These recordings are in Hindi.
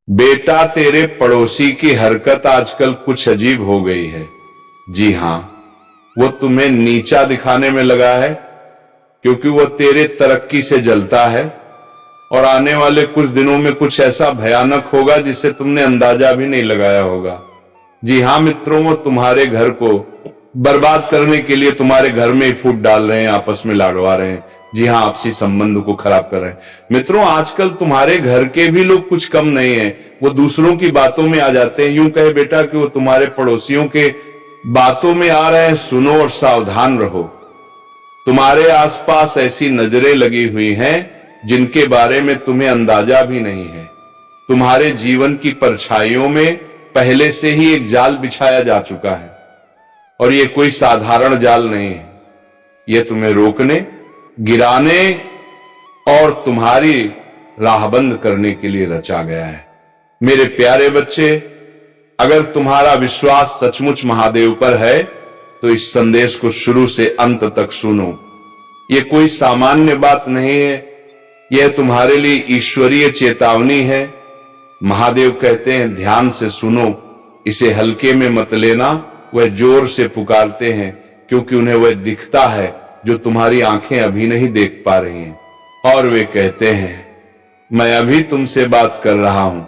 बेटा, तेरे पड़ोसी की हरकत आजकल कुछ अजीब हो गई है। जी हां, वो तुम्हें नीचा दिखाने में लगा है, क्योंकि वो तेरे तरक्की से जलता है और आने वाले कुछ दिनों में कुछ ऐसा भयानक होगा जिसे तुमने अंदाजा भी नहीं लगाया होगा। जी हां मित्रों, वो तुम्हारे घर को बर्बाद करने के लिए तुम्हारे घर में ही फूट डाल रहे हैं, आपस में लड़वा रहे हैं। जी हां, आपसी संबंध को खराब कर रहे हैं। मित्रों, आजकल तुम्हारे घर के भी लोग कुछ कम नहीं है, वो दूसरों की बातों में आ जाते हैं। यूं कहे बेटा कि वो तुम्हारे पड़ोसियों के बातों में आ रहे हैं, सुनो और सावधान रहो। तुम्हारे आसपास ऐसी नजरें लगी हुई हैं जिनके बारे में तुम्हें अंदाजा भी नहीं है। तुम्हारे जीवन की परछाइयों में पहले से ही एक जाल बिछाया जा चुका है, और यह कोई साधारण जाल नहीं है। यह तुम्हें रोकने, गिराने और तुम्हारी राहबंद करने के लिए रचा गया है। मेरे प्यारे बच्चे, अगर तुम्हारा विश्वास सचमुच महादेव पर है तो इस संदेश को शुरू से अंत तक सुनो। यह कोई सामान्य बात नहीं है, यह तुम्हारे लिए ईश्वरीय चेतावनी है। महादेव कहते हैं, ध्यान से सुनो, इसे हल्के में मत लेना। वह जोर से पुकारते हैं क्योंकि उन्हें वह दिखता है जो तुम्हारी आंखें अभी नहीं देख पा रही हैं। और वे कहते हैं, मैं अभी तुमसे बात कर रहा हूं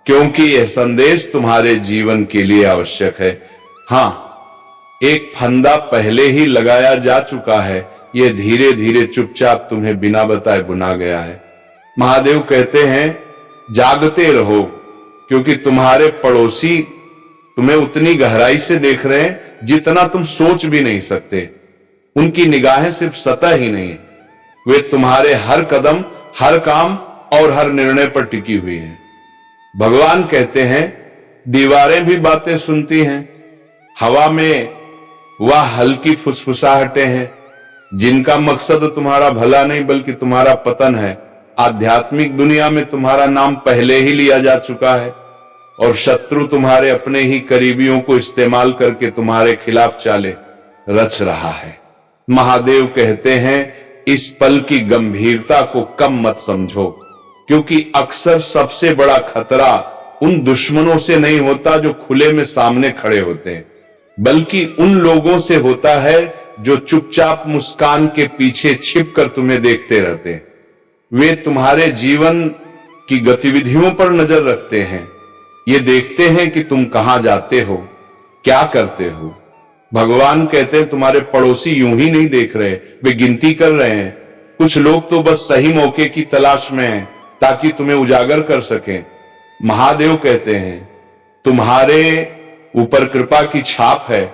क्योंकि यह संदेश तुम्हारे जीवन के लिए आवश्यक है। हां, एक फंदा पहले ही लगाया जा चुका है, यह धीरे धीरे चुपचाप तुम्हें बिना बताए बुना गया है। महादेव कहते हैं, जागते रहो, क्योंकि तुम्हारे पड़ोसी तुम्हें उतनी गहराई से देख रहे हैं जितना तुम सोच भी नहीं सकते। उनकी निगाहें सिर्फ सतह ही नहीं, वे तुम्हारे हर कदम, हर काम और हर निर्णय पर टिकी हुई हैं। भगवान कहते हैं, दीवारें भी बातें सुनती हैं, हवा में वह हल्की फुसफुसाहटें हैं जिनका मकसद तुम्हारा भला नहीं बल्कि तुम्हारा पतन है। आध्यात्मिक दुनिया में तुम्हारा नाम पहले ही लिया जा चुका है और शत्रु तुम्हारे अपने ही करीबियों को इस्तेमाल करके तुम्हारे खिलाफ चाले रच रहा है। महादेव कहते हैं, इस पल की गंभीरता को कम मत समझो, क्योंकि अक्सर सबसे बड़ा खतरा उन दुश्मनों से नहीं होता जो खुले में सामने खड़े होते हैं, बल्कि उन लोगों से होता है जो चुपचाप मुस्कान के पीछे छिपकर तुम्हें देखते रहते हैं। वे तुम्हारे जीवन की गतिविधियों पर नजर रखते हैं, ये देखते हैं कि तुम कहां जाते हो, क्या करते हो। भगवान कहते हैं, तुम्हारे पड़ोसी यूं ही नहीं देख रहे, वे गिनती कर रहे हैं। कुछ लोग तो बस सही मौके की तलाश में हैं ताकि तुम्हें उजागर कर सकें। महादेव कहते हैं, तुम्हारे ऊपर कृपा की छाप है,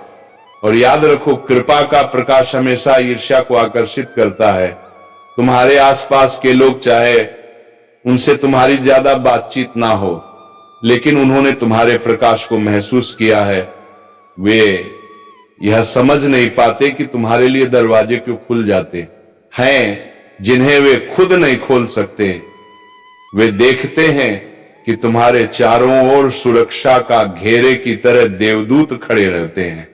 और याद रखो, कृपा का प्रकाश हमेशा ईर्ष्या को आकर्षित करता है। तुम्हारे आसपास के लोग, चाहे उनसे तुम्हारी ज्यादा बातचीत ना हो, लेकिन उन्होंने तुम्हारे प्रकाश को महसूस किया है। वे यह समझ नहीं पाते कि तुम्हारे लिए दरवाजे क्यों खुल जाते हैं जिन्हें वे खुद नहीं खोल सकते। वे देखते हैं कि तुम्हारे चारों ओर सुरक्षा का घेरे की तरह देवदूत खड़े रहते हैं,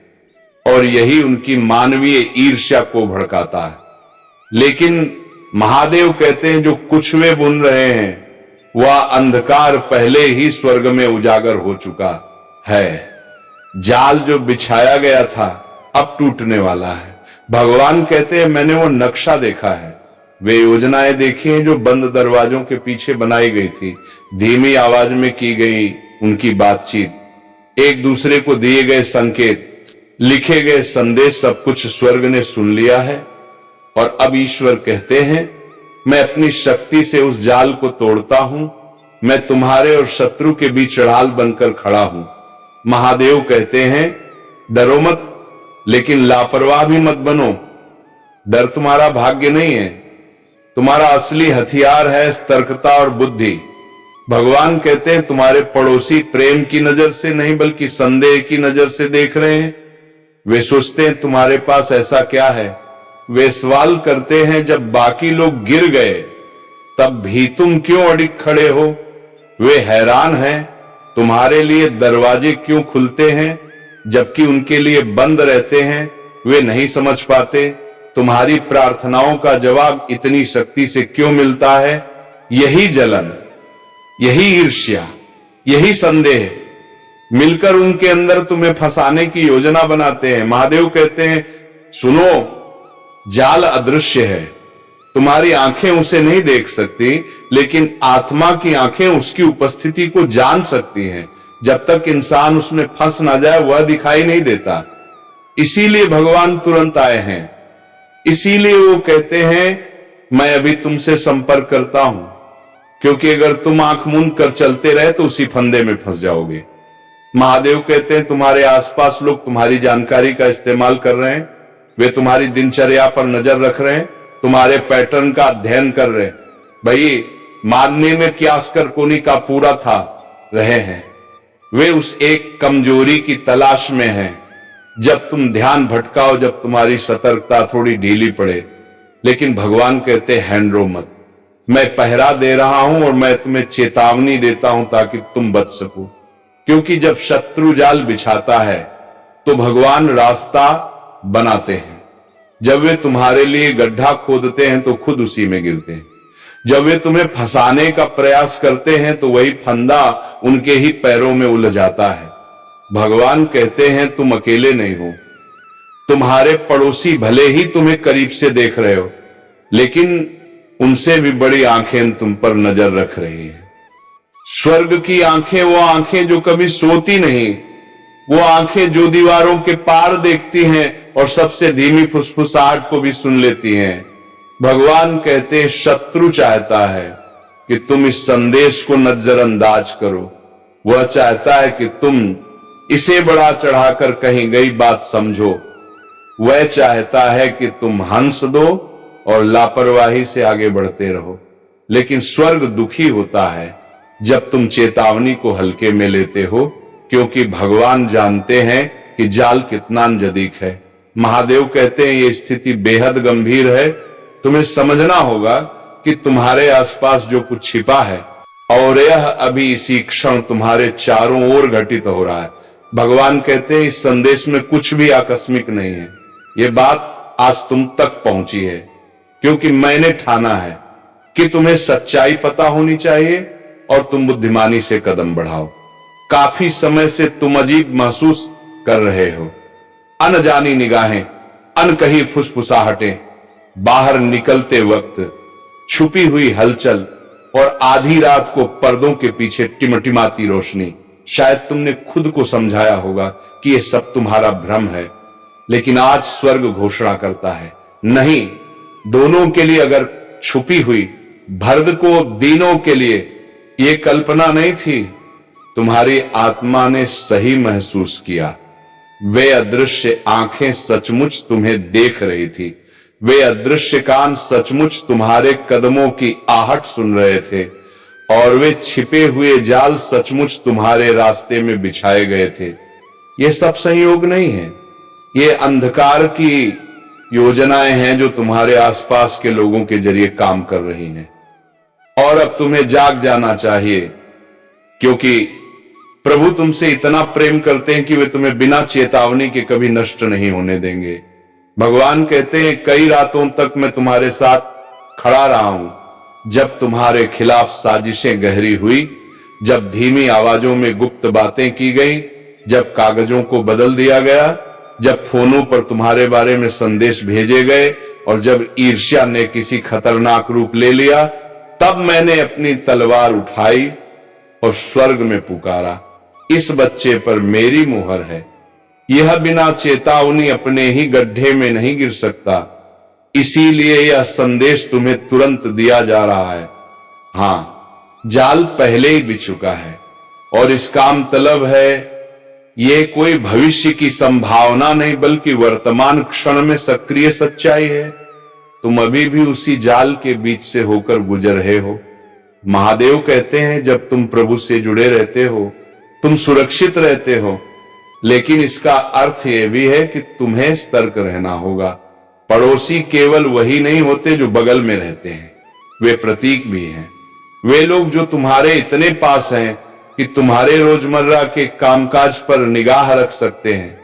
और यही उनकी मानवीय ईर्ष्या को भड़काता है। लेकिन महादेव कहते हैं, जो कुछ वे बुन रहे हैं वह अंधकार पहले ही स्वर्ग में उजागर हो चुका है। जाल जो बिछाया गया था अब टूटने वाला है। भगवान कहते हैं, मैंने वो नक्शा देखा है, वे योजनाएं देखी हैं जो बंद दरवाजों के पीछे बनाई गई थी। धीमी आवाज में की गई उनकी बातचीत, एक दूसरे को दिए गए संकेत, लिखे गए संदेश, सब कुछ स्वर्ग ने सुन लिया है। और अब ईश्वर कहते हैं, मैं अपनी शक्ति से उस जाल को तोड़ता हूं, मैं तुम्हारे और शत्रु के बीच ढाल बनकर खड़ा हूं। महादेव कहते हैं, डरो मत, लेकिन लापरवाह भी मत बनो। डर तुम्हारा भाग्य नहीं है, तुम्हारा असली हथियार है सतर्कता और बुद्धि। भगवान कहते हैं, तुम्हारे पड़ोसी प्रेम की नजर से नहीं बल्कि संदेह की नजर से देख रहे हैं। वे सोचते हैं तुम्हारे पास ऐसा क्या है। वे सवाल करते हैं, जब बाकी लोग गिर गए तब भी तुम क्यों अडिग खड़े हो। वे हैरान हैं, तुम्हारे लिए दरवाजे क्यों खुलते हैं जबकि उनके लिए बंद रहते हैं। वे नहीं समझ पाते तुम्हारी प्रार्थनाओं का जवाब इतनी शक्ति से क्यों मिलता है। यही जलन, यही ईर्ष्या, यही संदेह है। मिलकर उनके अंदर तुम्हें फंसाने की योजना बनाते हैं। महादेव कहते हैं सुनो, जाल अदृश्य है, तुम्हारी आंखें उसे नहीं देख सकती, लेकिन आत्मा की आंखें उसकी उपस्थिति को जान सकती हैं। जब तक इंसान उसमें फंस ना जाए वह दिखाई नहीं देता। इसीलिए भगवान तुरंत आए हैं। इसीलिए वो कहते हैं मैं अभी तुमसे संपर्क करता हूं, क्योंकि अगर तुम आंख मूंद कर चलते रहे तो उसी फंदे में फंस जाओगे। महादेव कहते हैं तुम्हारे आसपास लोग तुम्हारी जानकारी का इस्तेमाल कर रहे हैं, वे तुम्हारी दिनचर्या पर नजर रख रहे हैं, तुम्हारे पैटर्न का अध्ययन कर रहे हैं। भाई मानने में क्यास्कर कोनी का पूरा था रहे हैं। वे उस एक कमजोरी की तलाश में हैं, जब तुम ध्यान भटकाओ, जब तुम्हारी सतर्कता थोड़ी ढीली पड़े। लेकिन भगवान कहते हैंडरो मत, मैं पहरा दे रहा हूं और मैं तुम्हें चेतावनी देता हूं ताकि तुम बच सको। क्योंकि जब शत्रु जाल बिछाता है तो भगवान रास्ता बनाते हैं। जब वे तुम्हारे लिए गड्ढा खोदते हैं तो खुद उसी में गिरते हैं। जब वे तुम्हें फंसाने का प्रयास करते हैं तो वही फंदा उनके ही पैरों में उलझ जाता है। भगवान कहते हैं तुम अकेले नहीं हो, तुम्हारे पड़ोसी भले ही तुम्हें करीब से देख रहे हो, लेकिन उनसे भी बड़ी आंखें तुम पर नजर रख रही हैं। स्वर्ग की आंखें वो आंखें जो कभी सोती नहीं, वो आंखें जो दीवारों के पार देखती हैं और सबसे धीमी फुसफुसाहट को भी सुन लेती हैं। भगवान कहते हैं शत्रु चाहता है कि तुम इस संदेश को नजरअंदाज करो। वह चाहता है कि तुम इसे बढ़ा चढ़ाकर कहीं गई बात समझो। वह चाहता है कि तुम हंस दो और लापरवाही से आगे बढ़ते रहो। लेकिन स्वर्ग दुखी होता है जब तुम चेतावनी को हल्के में लेते हो, क्योंकि भगवान जानते हैं कि जाल कितना नजदीक है। महादेव कहते हैं ये स्थिति बेहद गंभीर है, तुम्हें समझना होगा कि तुम्हारे आसपास जो कुछ छिपा है और यह अभी इसी क्षण तुम्हारे चारों ओर घटित हो रहा है। भगवान कहते हैं इस संदेश में कुछ भी आकस्मिक नहीं है। ये बात आज तुम तक पहुंची है क्योंकि मैंने ठाना है कि तुम्हें सच्चाई पता होनी चाहिए और तुम बुद्धिमानी से कदम बढ़ाओ। काफी समय से तुम अजीब महसूस कर रहे हो, अनजानी निगाहें, अनकही फुसफुसाहटें, बाहर निकलते वक्त छुपी हुई हलचल और आधी रात को पर्दों के पीछे टिमटिमाती रोशनी। शायद तुमने खुद को समझाया होगा कि यह सब तुम्हारा भ्रम है, लेकिन आज स्वर्ग घोषणा करता है नहीं, दोनों के लिए अगर छुपी हुई भर्द को दीनों के लिए यह कल्पना नहीं थी, तुम्हारी आत्मा ने सही महसूस किया। वे अदृश्य आंखें सचमुच तुम्हें देख रही थी, वे अदृश्य कान सचमुच तुम्हारे कदमों की आहट सुन रहे थे और वे छिपे हुए जाल सचमुच तुम्हारे रास्ते में बिछाए गए थे। ये सब संयोग नहीं है, ये अंधकार की योजनाएं हैं जो तुम्हारे आसपास के लोगों के जरिए काम कर रही हैं। और अब तुम्हें जाग जाना चाहिए, क्योंकि प्रभु तुमसे इतना प्रेम करते हैं कि वे तुम्हें बिना चेतावनी के कभी नष्ट नहीं होने देंगे। भगवान कहते हैं कई रातों तक मैं तुम्हारे साथ खड़ा रहा हूं, जब तुम्हारे खिलाफ साजिशें गहरी हुई, जब धीमी आवाजों में गुप्त बातें की गई, जब कागजों को बदल दिया गया, जब फोनों पर तुम्हारे बारे में संदेश भेजे गए और जब ईर्ष्या ने किसी खतरनाक रूप ले लिया, तब मैंने अपनी तलवार उठाई और स्वर्ग में पुकारा, इस बच्चे पर मेरी मुहर है। यह बिना चेतावनी अपने ही गड्ढे में नहीं गिर सकता, इसीलिए यह संदेश तुम्हें तुरंत दिया जा रहा है। हां, जाल पहले ही बिछ चुका है और इस काम तलब है। यह कोई भविष्य की संभावना नहीं, बल्कि वर्तमान क्षण में सक्रिय सच्चाई है। तुम अभी भी उसी जाल के बीच से होकर गुजर रहे हो। महादेव कहते हैं जब तुम प्रभु से जुड़े रहते हो तुम सुरक्षित रहते हो, लेकिन इसका अर्थ यह भी है कि तुम्हें सतर्क रहना होगा। पड़ोसी केवल वही नहीं होते जो बगल में रहते हैं, वे प्रतीक भी हैं। वे लोग जो तुम्हारे इतने पास हैं कि तुम्हारे रोजमर्रा के कामकाज पर निगाह रख सकते हैं।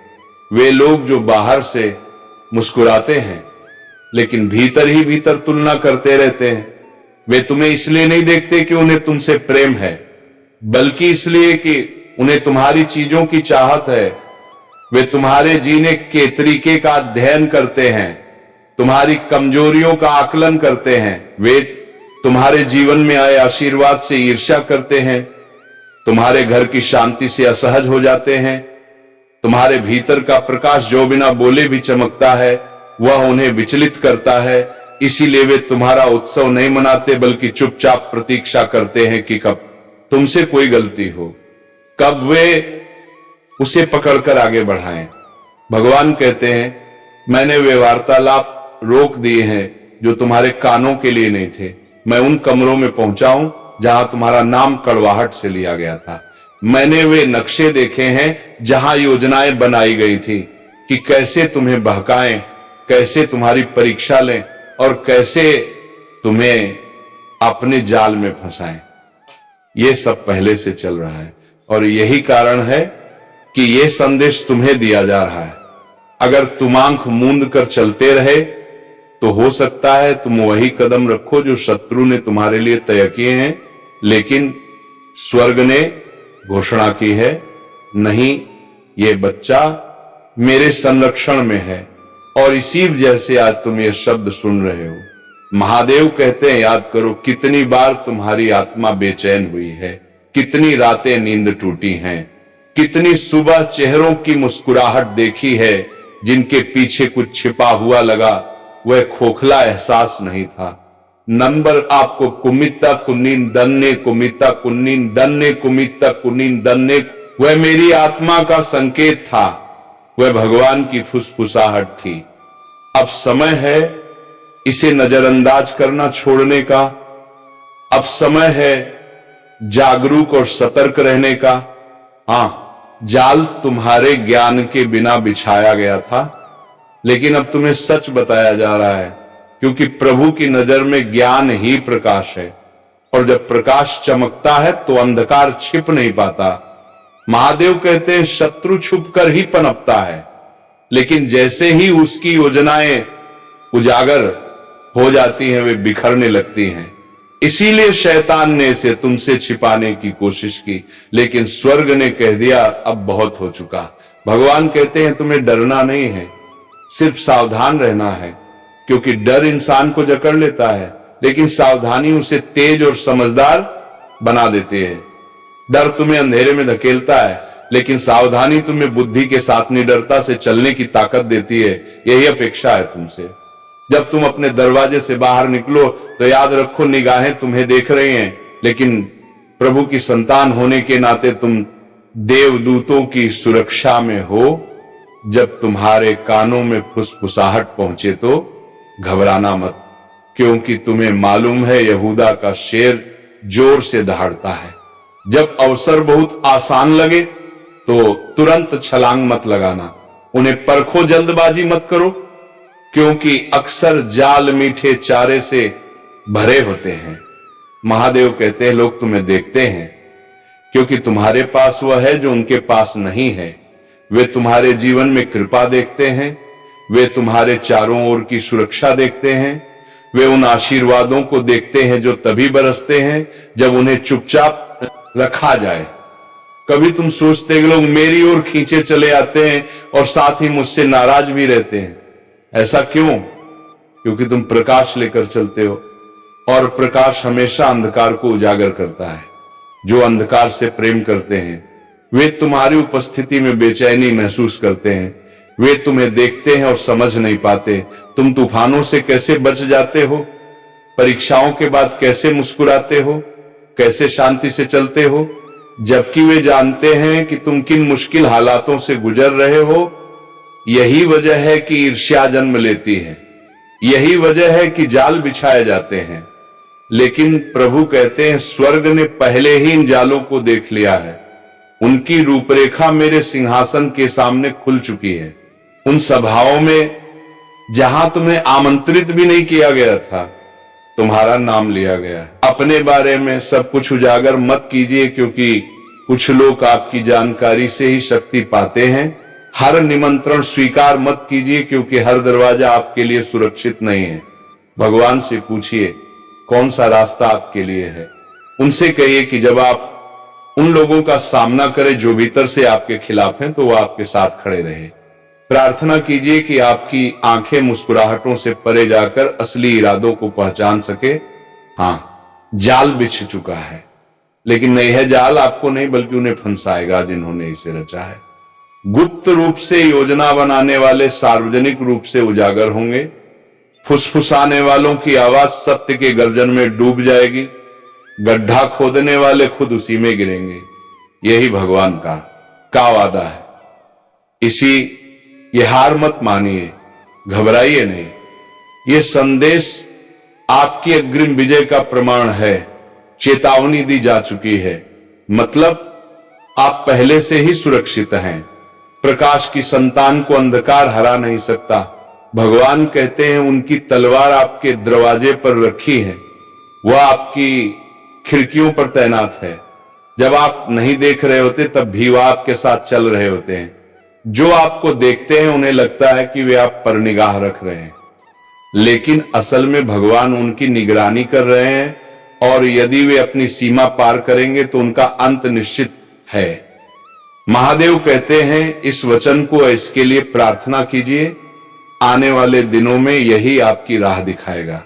वे लोग जो बाहर से मुस्कुराते हैं लेकिन भीतर ही भीतर तुलना करते रहते हैं। वे तुम्हें इसलिए नहीं देखते कि उन्हें तुमसे प्रेम है, बल्कि इसलिए कि उन्हें तुम्हारी चीजों की चाहत है। वे तुम्हारे जीने के तरीके का अध्ययन करते हैं, तुम्हारी कमजोरियों का आकलन करते हैं। वे तुम्हारे जीवन में आए आशीर्वाद से ईर्ष्या करते हैं, तुम्हारे घर की शांति से असहज हो जाते हैं। तुम्हारे भीतर का प्रकाश जो बिना बोले भी चमकता है, वह उन्हें विचलित करता है। इसीलिए वे तुम्हारा उत्सव नहीं मनाते, बल्कि चुपचाप प्रतीक्षा करते हैं कि कब तुमसे कोई गलती हो, कब वे उसे पकड़कर आगे बढ़ाएं। भगवान कहते हैं, मैंने वे वार्तालाप रोक दिए हैं जो तुम्हारे कानों के लिए नहीं थे। मैं उन कमरों में पहुंचा हूं जहां तुम्हारा नाम कड़वाहट से लिया गया था। मैंने वे नक्शे देखे हैं जहां योजनाएं बनाई गई थी कि कैसे तुम्हें बहकाएं, कैसे तुम्हारी परीक्षा लें और कैसे तुम्हें अपने जाल में फंसाएं। ये सब पहले से चल रहा है और यही कारण है कि यह संदेश तुम्हें दिया जा रहा है। अगर तुम आंख मूंद कर चलते रहे तो हो सकता है तुम वही कदम रखो जो शत्रु ने तुम्हारे लिए तय किए हैं, लेकिन स्वर्ग ने घोषणा की है, नहीं, ये बच्चा मेरे संरक्षण में है। और इसी वजह से आज तुम ये शब्द सुन रहे हो। महादेव कहते हैं, याद करो कितनी बार तुम्हारी आत्मा बेचैन हुई है, कितनी रातें नींद टूटी हैं, कितनी सुबह चेहरों की मुस्कुराहट देखी है जिनके पीछे कुछ छिपा हुआ लगा, वह खोखला एहसास नहीं था। नंबर आपको कुमिता कुन्नीन दन्ने कुमिता कुन्नीन दन्ने कुमिता कुन्नीन दन्ने, वह मेरी आत्मा का संकेत था, वह भगवान की फुसफुसाहट थी। अब समय है इसे नजरअंदाज करना छोड़ने का, अब समय है जागरूक और सतर्क रहने का। हां, जाल तुम्हारे ज्ञान के बिना बिछाया गया था, लेकिन अब तुम्हें सच बताया जा रहा है, क्योंकि प्रभु की नजर में ज्ञान ही प्रकाश है और जब प्रकाश चमकता है तो अंधकार छिप नहीं पाता। महादेव कहते हैं, शत्रु छुपकर ही पनपता है, लेकिन जैसे ही उसकी योजनाएं उजागर हो जाती हैं, वे बिखरने लगती हैं। इसीलिए शैतान ने इसे तुमसे छिपाने की कोशिश की, लेकिन स्वर्ग ने कह दिया, अब बहुत हो चुका। भगवान कहते हैं, तुम्हें डरना नहीं है, सिर्फ सावधान रहना है, क्योंकि डर इंसान को जकड़ लेता है, लेकिन सावधानी उसे तेज और समझदार बना देती है। डर तुम्हें अंधेरे में धकेलता है, लेकिन सावधानी तुम्हें बुद्धि के साथ निडरता से चलने की ताकत देती है। यही अपेक्षा है तुमसे। जब तुम अपने दरवाजे से बाहर निकलो तो याद रखो, निगाहें तुम्हें देख रही हैं, लेकिन प्रभु की संतान होने के नाते तुम देवदूतों की सुरक्षा में हो। जब तुम्हारे कानों में फुसफुसाहट पहुंचे तो घबराना मत, क्योंकि तुम्हें मालूम है यहूदा का शेर जोर से दहाड़ता है। जब अवसर बहुत आसान लगे तो तुरंत छलांग मत लगाना, उन्हें परखो, जल्दबाजी मत करो, क्योंकि अक्सर जाल मीठे चारे से भरे होते हैं। महादेव कहते हैं, लोग तुम्हें देखते हैं क्योंकि तुम्हारे पास वह है जो उनके पास नहीं है। वे तुम्हारे जीवन में कृपा देखते हैं, वे तुम्हारे चारों ओर की सुरक्षा देखते हैं, वे उन आशीर्वादों को देखते हैं जो तभी बरसते हैं जब उन्हें चुपचाप रखा जाए। कभी तुम सोचते कि लोग मेरी ओर खींचे चले आते हैं और साथ ही मुझसे नाराज भी रहते हैं। ऐसा क्यों? क्योंकि तुम प्रकाश लेकर चलते हो और प्रकाश हमेशा अंधकार को उजागर करता है। जो अंधकार से प्रेम करते हैं वे तुम्हारी उपस्थिति में बेचैनी महसूस करते हैं। वे तुम्हें देखते हैं और समझ नहीं पाते। तुम तूफानों से कैसे बच जाते हो, परीक्षाओं के बाद कैसे मुस्कुराते हो, कैसे शांति से चलते हो, जबकि वे जानते हैं कि तुम किन मुश्किल हालातों से गुजर रहे हो। यही वजह है कि ईर्ष्या जन्म लेती है, यही वजह है कि जाल बिछाए जाते हैं। लेकिन प्रभु कहते हैं, स्वर्ग ने पहले ही इन जालों को देख लिया है। उनकी रूपरेखा मेरे सिंहासन के सामने खुल चुकी है। उन सभाओं में जहां तुम्हें आमंत्रित भी नहीं किया गया था, तुम्हारा नाम लिया गया है। अपने बारे में सब कुछ उजागर मत कीजिए, क्योंकि कुछ लोग आपकी जानकारी से ही शक्ति पाते हैं। हर निमंत्रण स्वीकार मत कीजिए, क्योंकि हर दरवाजा आपके लिए सुरक्षित नहीं है। भगवान से पूछिए कौन सा रास्ता आपके लिए है। उनसे कहिए कि जब आप उन लोगों का सामना करे जो भीतर से आपके खिलाफ हैं, तो वह आपके साथ खड़े रहे। प्रार्थना कीजिए कि आपकी आंखें मुस्कुराहटों से परे जाकर असली इरादों को पहचान सके। हां, जाल बिछ चुका है, लेकिन यह जाल आपको नहीं बल्कि उन्हें फंसाएगा जिन्होंने इसे रचा है। गुप्त रूप से योजना बनाने वाले सार्वजनिक रूप से उजागर होंगे। फुसफुसाने वालों की आवाज सत्य के गर्जन में डूब जाएगी। गड्ढा खोदने वाले खुद उसी में गिरेंगे। यही भगवान का वादा है। ये हार मत मानिए, घबराइए नहीं। ये संदेश आपकी अग्रिम विजय का प्रमाण है। चेतावनी दी जा चुकी है, मतलब आप पहले से ही सुरक्षित हैं। प्रकाश की संतान को अंधकार हरा नहीं सकता। भगवान कहते हैं उनकी तलवार आपके दरवाजे पर रखी है, वह आपकी खिड़कियों पर तैनात है। जब आप नहीं देख रहे होते तब भी वह आपके साथ चल रहे होते हैं। जो आपको देखते हैं उन्हें लगता है कि वे आप पर निगाह रख रहे हैं, लेकिन असल में भगवान उनकी निगरानी कर रहे हैं, और यदि वे अपनी सीमा पार करेंगे तो उनका अंत निश्चित है। महादेव कहते हैं इस वचन को, इसके लिए प्रार्थना कीजिए। आने वाले दिनों में यही आपकी राह दिखाएगा।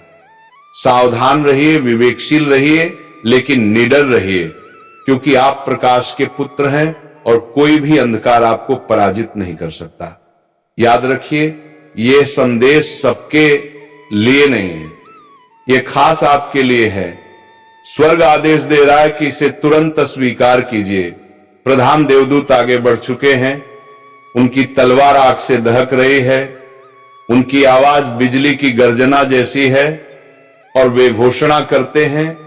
सावधान रहिए, विवेकशील रहिए, लेकिन निडर रहिए, क्योंकि आप प्रकाश के पुत्र हैं और कोई भी अंधकार आपको पराजित नहीं कर सकता। याद रखिए, यह संदेश सबके लिए नहीं है, यह खास आपके लिए है। स्वर्ग आदेश दे रहा है कि इसे तुरंत स्वीकार कीजिए। प्रधान देवदूत आगे बढ़ चुके हैं। उनकी तलवार आग से दहक रही है। उनकी आवाज बिजली की गर्जना जैसी है, और वे घोषणा करते हैं,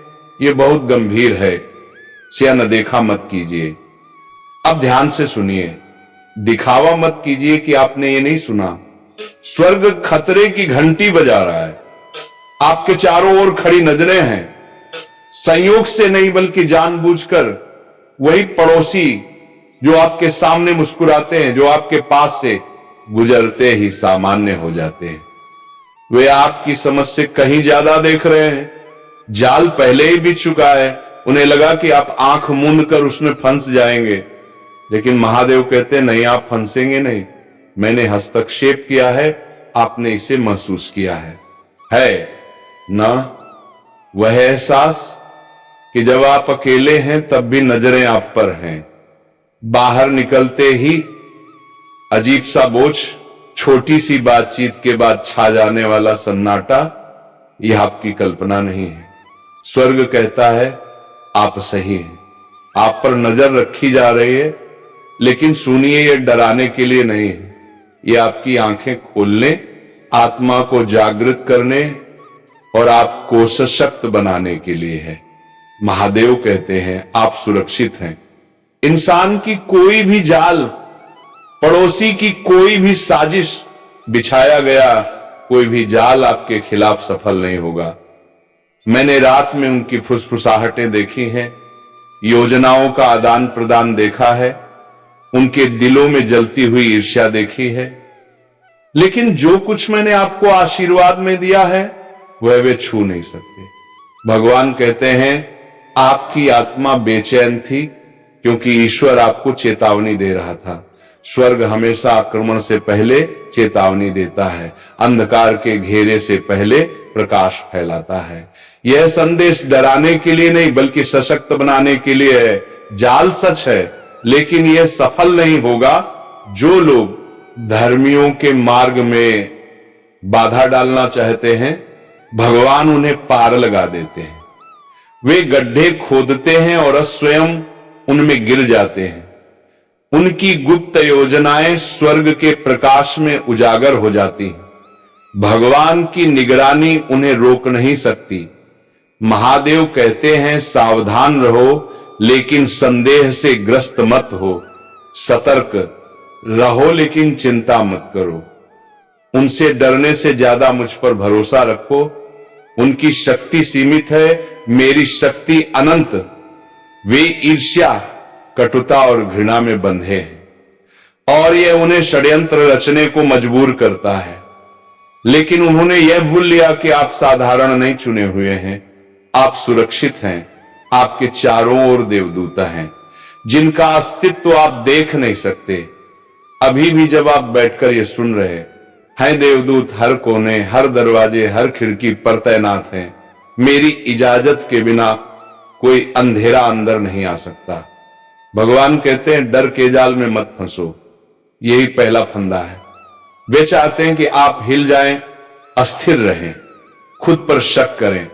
यह बहुत गंभीर है, इसे अनदेखा मत कीजिए। अब ध्यान से सुनिए, दिखावा मत कीजिए कि आपने ये नहीं सुना। स्वर्ग खतरे की घंटी बजा रहा है। आपके चारों ओर खड़ी नजरें हैं। संयोग से नहीं बल्कि जानबूझकर वही पड़ोसी जो आपके सामने मुस्कुराते हैं, जो आपके पास से गुजरते ही सामान्य हो जाते हैं, वे आपकी समझ से कहीं ज्यादा देख रहे हैं। जाल पहले ही बिछ चुका है। उन्हें लगा कि आप आंख मूंद कर उसमें फंस जाएंगे, लेकिन महादेव कहते हैं नहीं, आप फंसेंगे नहीं। मैंने हस्तक्षेप किया है, आपने इसे महसूस किया है ना वह एहसास कि जब आप अकेले हैं तब भी नजरें आप पर हैं। बाहर निकलते ही अजीब सा बोझ, छोटी सी बातचीत के बाद छा जाने वाला सन्नाटा, यह आपकी कल्पना नहीं है। स्वर्ग कहता है आप सही हैं, आप पर नजर रखी जा रही है, लेकिन सुनिए, यह डराने के लिए नहीं है। यह आपकी आंखें खोलने, आत्मा को जागृत करने और आपको सशक्त बनाने के लिए है। महादेव कहते हैं आप सुरक्षित हैं। इंसान की कोई भी जाल, पड़ोसी की कोई भी साजिश, बिछाया गया कोई भी जाल आपके खिलाफ सफल नहीं होगा। मैंने रात में उनकी फुसफुसाहटें देखी हैं, योजनाओं का आदान प्रदान देखा है, उनके दिलों में जलती हुई ईर्ष्या देखी है, लेकिन जो कुछ मैंने आपको आशीर्वाद में दिया है वह वे छू नहीं सकते। भगवान कहते हैं आपकी आत्मा बेचैन थी क्योंकि ईश्वर आपको चेतावनी दे रहा था। स्वर्ग हमेशा आक्रमण से पहले चेतावनी देता है, अंधकार के घेरे से पहले प्रकाश फैलाता है। यह संदेश डराने के लिए नहीं बल्कि सशक्त बनाने के लिए है। जाल सच है, लेकिन यह सफल नहीं होगा जो लोग धर्मियों के मार्ग में बाधा डालना चाहते हैं। भगवान उन्हें पार लगा देते हैं। वे गड्ढे खोदते हैं और स्वयं उनमें गिर जाते हैं। उनकी गुप्त योजनाएं स्वर्ग के प्रकाश में उजागर हो जाती हैं। भगवान की निगरानी उन्हें रोक नहीं सकती। महादेव कहते हैं सावधान रहो, लेकिन संदेह से ग्रस्त मत हो। सतर्क रहो, लेकिन चिंता मत करो। उनसे डरने से ज्यादा मुझ पर भरोसा रखो। उनकी शक्ति सीमित है, मेरी शक्ति अनंत। वे ईर्ष्या, कटुता और घृणा में बंधे हैं और यह उन्हें षड्यंत्र रचने को मजबूर करता है। लेकिन उन्होंने यह भूल लिया कि आप साधारण नहीं चुने हुए हैं, आप सुरक्षित हैं। आपके चारों ओर देवदूत हैं। जिनका अस्तित्व आप देख नहीं सकते। अभी भी जब आप बैठकर ये सुन रहे हैं, देवदूत हर कोने, हर दरवाजे, हर खिड़की पर तैनात हैं। मेरी इजाजत के बिना कोई अंधेरा अंदर नहीं आ सकता। भगवान कहते हैं डर के जाल में मत फंसो, यही पहला फंदा है। वे चाहते हैं कि आप हिल जाएं, अस्थिर रहें, खुद पर शक करें,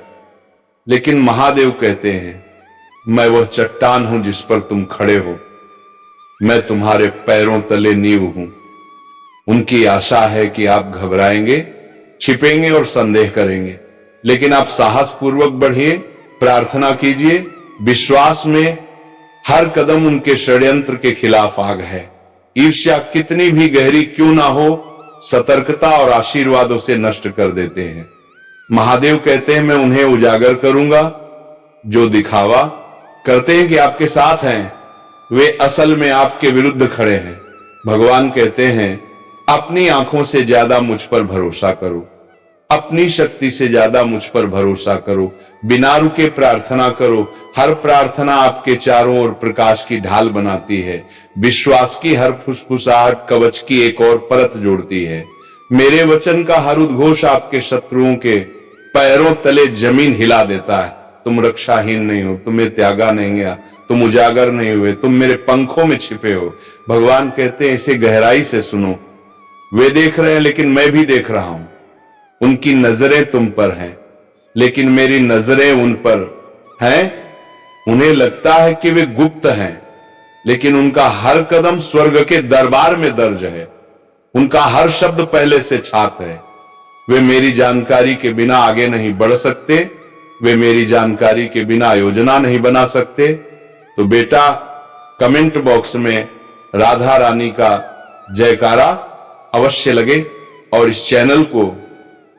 लेकिन महादेव कहते हैं मैं वह चट्टान हूं जिस पर तुम खड़े हो, मैं तुम्हारे पैरों तले नींव हूं। उनकी आशा है कि आप घबराएंगे, छिपेंगे और संदेह करेंगे, लेकिन आप साहस पूर्वक बढ़िए, प्रार्थना कीजिए। विश्वास में हर कदम उनके षड्यंत्र के खिलाफ आग है। ईर्ष्या कितनी भी गहरी क्यों ना हो, सतर्कता और आशीर्वादों से नष्ट कर देते हैं। महादेव कहते हैं मैं उन्हें उजागर करूंगा जो दिखावा करते हैं कि आपके साथ हैं, वे असल में आपके विरुद्ध खड़े हैं। भगवान कहते हैं अपनी आंखों से ज्यादा मुझ पर भरोसा करो, अपनी शक्ति से ज्यादा मुझ पर भरोसा करो, बिना रुके प्रार्थना करो। हर प्रार्थना आपके चारों ओर प्रकाश की ढाल बनाती है। विश्वास की हर फुसफुसाहट कवच की एक और परत जोड़ती है। मेरे वचन का हर उद्घोष आपके शत्रुओं के पैरों तले जमीन हिला देता है। तुम रक्षाहीन नहीं हो, तुम्हें त्यागा नहीं गया, तुम उजागर नहीं हुए, तुम मेरे पंखों में छिपे हो। भगवान कहते हैं इसे गहराई से सुनो। वे देख रहे हैं लेकिन मैं भी देख रहा हूं। उनकी नजरें तुम पर हैं लेकिन मेरी नजरें उन पर हैं। उन्हें लगता है कि वे गुप्त हैं, लेकिन उनका हर कदम स्वर्ग के दरबार में दर्ज है। उनका हर शब्द पहले से छात है। वे मेरी जानकारी के बिना आगे नहीं बढ़ सकते, वे मेरी जानकारी के बिना योजना नहीं बना सकते। तो बेटा, कमेंट बॉक्स में राधा रानी का जयकारा अवश्य लगे और इस चैनल को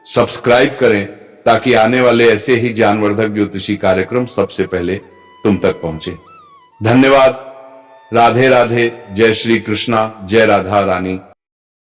सब्सक्राइब करें ताकि आने वाले ऐसे ही ज्ञानवर्धक ज्योतिषी कार्यक्रम सबसे पहले तुम तक पहुंचे। धन्यवाद। राधे राधे। जय श्री कृष्णा। जय राधा रानी।